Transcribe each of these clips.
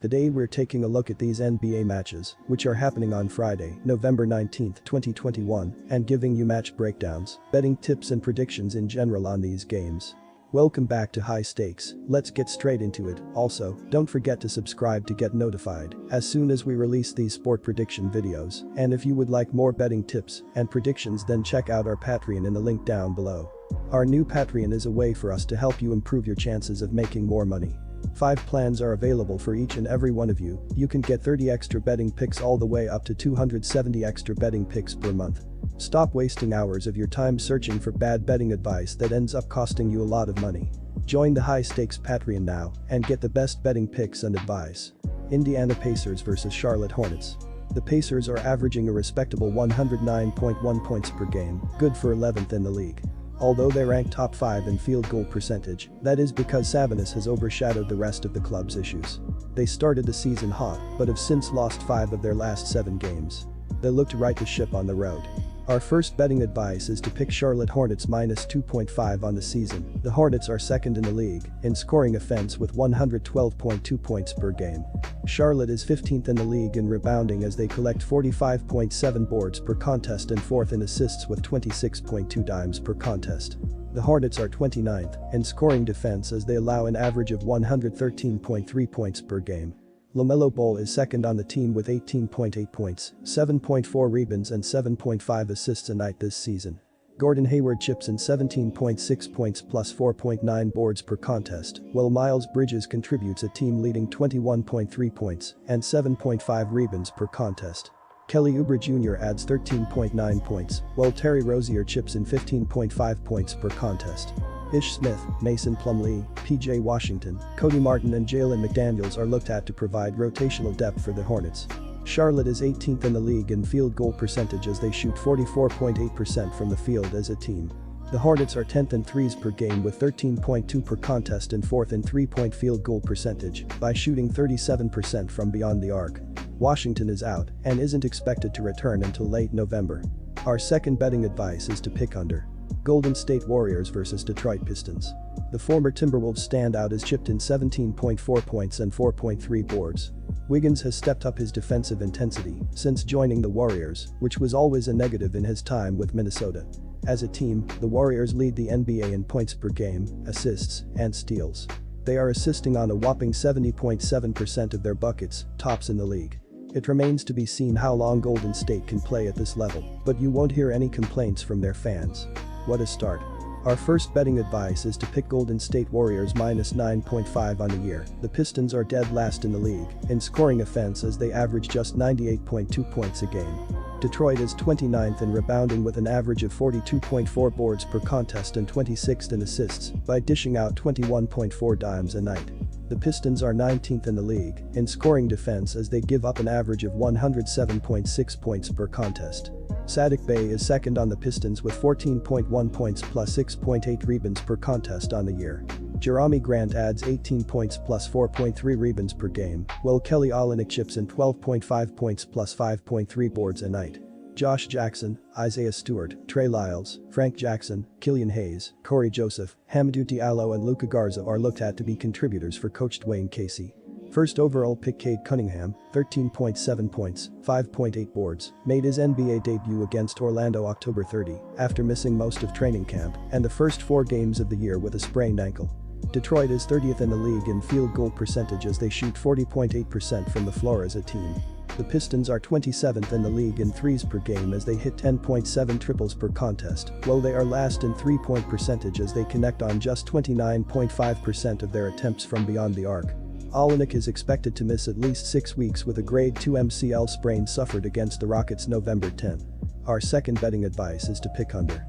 Today we're taking a look at these NBA matches, which are happening on Friday, November 19, 2021, and giving you match breakdowns, betting tips and predictions in general on these games. Welcome back to High Stakes, let's get straight into it. Also, don't forget to subscribe to get notified as soon as we release these sport prediction videos, and if you would like more betting tips and predictions, then check out our Patreon in the link down below. Our new Patreon is a way for us to help you improve your chances of making more money. 5 plans are available for each and every one of you. You can get 30 extra betting picks all the way up to 270 extra betting picks per month. Stop wasting hours of your time searching for bad betting advice that ends up costing you a lot of money. Join the High Stakes Patreon now and get the best betting picks and advice. Indiana Pacers vs Charlotte Hornets. The Pacers are averaging a respectable 109.1 points per game, good for 11th in the league. Although they rank top 5 in field goal percentage, that is because Sabonis has overshadowed the rest of the club's issues. They started the season hot, but have since lost 5 of their last 7 games. They look to right the ship on the road. Our first betting advice is to pick Charlotte Hornets minus 2.5 on the season. The Hornets are second in the league in scoring offense with 112.2 points per game. Charlotte is 15th in the league in rebounding as they collect 45.7 boards per contest and 4th in assists with 26.2 dimes per contest. The Hornets are 29th in scoring defense as they allow an average of 113.3 points per game. LaMelo Ball is second on the team with 18.8 points, 7.4 rebounds and 7.5 assists a night this season. Gordon Hayward chips in 17.6 points plus 4.9 boards per contest, while Miles Bridges contributes a team-leading 21.3 points and 7.5 rebounds per contest. Kelly Oubre Jr. adds 13.9 points, while Terry Rozier chips in 15.5 points per contest. Ish Smith, Mason Plumlee, PJ Washington, Cody Martin and Jalen McDaniels are looked at to provide rotational depth for the Hornets. Charlotte is 18th in the league in field goal percentage as they shoot 44.8% from the field as a team. The Hornets are 10th in threes per game with 13.2 per contest and 4th in 3-point field goal percentage by shooting 37% from beyond the arc. Washington is out and isn't expected to return until late November. Our second betting advice is to pick under Golden State Warriors vs Detroit Pistons. The former Timberwolves standout has chipped in 17.4 points and 4.3 boards. Wiggins has stepped up his defensive intensity since joining the Warriors, which was always a negative in his time with Minnesota. As a team, the Warriors lead the NBA in points per game, assists, and steals. They are assisting on a whopping 70.7% of their buckets, tops in the league. It remains to be seen how long Golden State can play at this level, but you won't hear any complaints from their fans. What a start. Our first betting advice is to pick Golden State Warriors minus 9.5 on the year. The Pistons are dead last in the league in scoring offense as they average just 98.2 points a game. Detroit is 29th in rebounding with an average of 42.4 boards per contest and 26th in assists by dishing out 21.4 dimes a night. The Pistons are 19th in the league in scoring defense as they give up an average of 107.6 points per contest. Saddiq Bey is second on the Pistons with 14.1 points plus 6.8 rebounds per contest on the year. Jerami Grant adds 18 points plus 4.3 rebounds per game, while Kelly Olynyk chips in 12.5 points plus 5.3 boards a night. Josh Jackson, Isaiah Stewart, Trey Lyles, Frank Jackson, Killian Hayes, Corey Joseph, Hamidou Diallo and Luka Garza are looked at to be contributors for coach Dwayne Casey. First overall pick Cade Cunningham, 13.7 points, 5.8 boards, made his NBA debut against Orlando October 30 after missing most of training camp and the first 4 games of the year with a sprained ankle. Detroit is 30th in the league in field goal percentage as they shoot 40.8% from the floor as a team. The Pistons are 27th in the league in threes per game as they hit 10.7 triples per contest, while they are last in 3-point percentage as they connect on just 29.5% of their attempts from beyond the arc. Olynyk is expected to miss at least 6 weeks with a grade 2 MCL sprain suffered against the Rockets November 10. Our second betting advice is to pick under.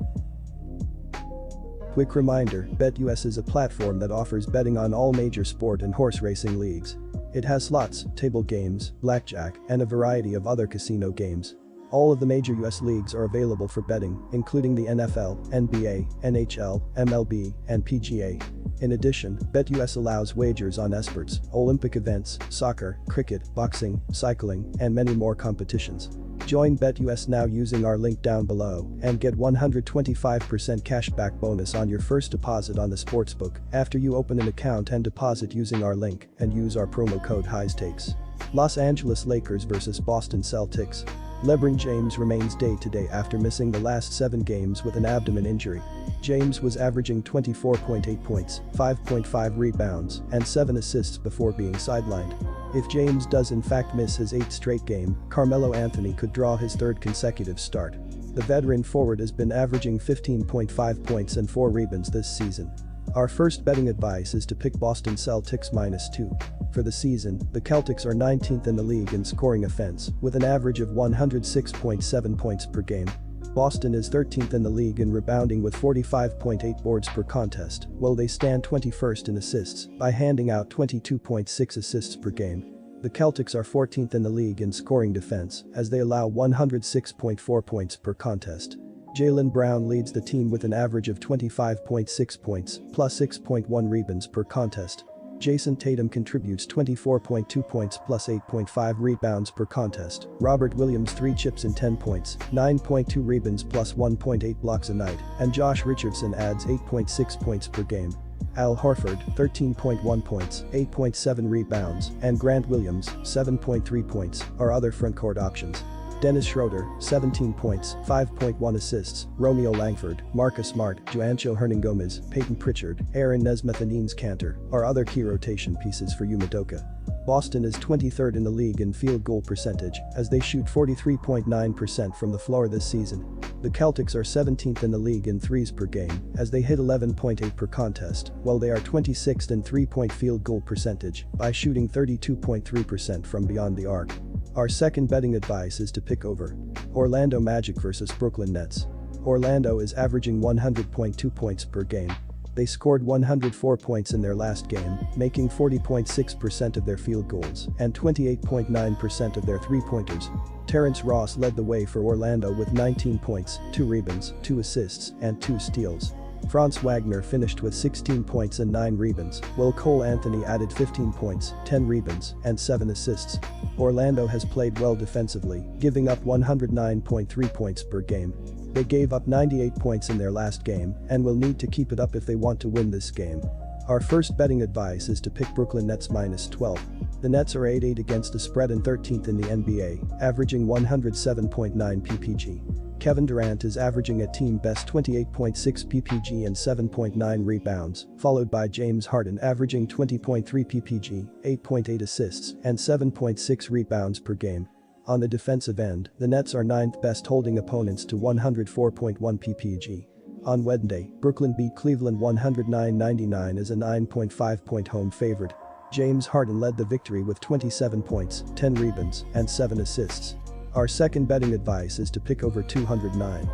Quick reminder, BetUS is a platform that offers betting on all major sport and horse racing leagues. It has slots, table games, blackjack, and a variety of other casino games. All of the major US leagues are available for betting, including the NFL, NBA, NHL, MLB, and PGA. In addition, BetUS allows wagers on esports, Olympic events, soccer, cricket, boxing, cycling, and many more competitions. Join BetUS now using our link down below and get 125% cashback bonus on your first deposit on the sportsbook after you open an account and deposit using our link and use our promo code HIGHSTAKES. Los Angeles Lakers vs Boston Celtics. LeBron James remains day-to-day after missing the last 7 games with an abdomen injury. James was averaging 24.8 points, 5.5 rebounds, and 7 assists before being sidelined. If James does in fact miss his 8th straight game, Carmelo Anthony could draw his 3rd consecutive start. The veteran forward has been averaging 15.5 points and 4 rebounds this season. Our first betting advice is to pick Boston Celtics -2. For the season, the Celtics are 19th in the league in scoring offense, with an average of 106.7 points per game. Boston is 13th in the league in rebounding with 45.8 boards per contest, while they stand 21st in assists by handing out 22.6 assists per game. The Celtics are 14th in the league in scoring defense, as they allow 106.4 points per contest. Jaylen Brown leads the team with an average of 25.6 points, plus 6.1 rebounds per contest. Jason Tatum contributes 24.2 points plus 8.5 rebounds per contest. Robert Williams 3 chips and 10 points, 9.2 rebounds plus 1.8 blocks a night, and Josh Richardson adds 8.6 points per game. Al Horford, 13.1 points, 8.7 rebounds, and Grant Williams, 7.3 points, are other frontcourt options. Dennis Schroeder, 17 points, 5.1 assists, Romeo Langford, Marcus Smart, Juancho Hernangomez, Peyton Pritchard, Aaron Nesmith and Enes Kanter are other key rotation pieces for Udoka. Boston is 23rd in the league in field goal percentage, as they shoot 43.9% from the floor this season. The Celtics are 17th in the league in threes per game, as they hit 11.8 per contest, while they are 26th in three-point field goal percentage by shooting 32.3% from beyond the arc. Our second betting advice is to pick over Orlando Magic vs Brooklyn Nets. Orlando is averaging 100.2 points per game. They scored 104 points in their last game, making 40.6% of their field goals and 28.9% of their three-pointers. Terrence Ross led the way for Orlando with 19 points, 2 rebounds, 2 assists, and 2 steals. Franz Wagner finished with 16 points and 9 rebounds, while Cole Anthony added 15 points, 10 rebounds, and 7 assists. Orlando has played well defensively, giving up 109.3 points per game. They gave up 98 points in their last game and will need to keep it up if they want to win this game. Our first betting advice is to pick Brooklyn Nets -12. The Nets are 8-8 against the spread and 13th in the NBA, averaging 107.9 ppg. Kevin Durant is averaging a team-best 28.6 ppg and 7.9 rebounds, followed by James Harden averaging 20.3 ppg, 8.8 assists, and 7.6 rebounds per game. On the defensive end, the Nets are 9th best, holding opponents to 104.1 ppg. On Wednesday, Brooklyn beat Cleveland 109-99 as a 9.5-point home favorite. James Harden led the victory with 27 points, 10 rebounds, and 7 assists. Our second betting advice is to pick over 209.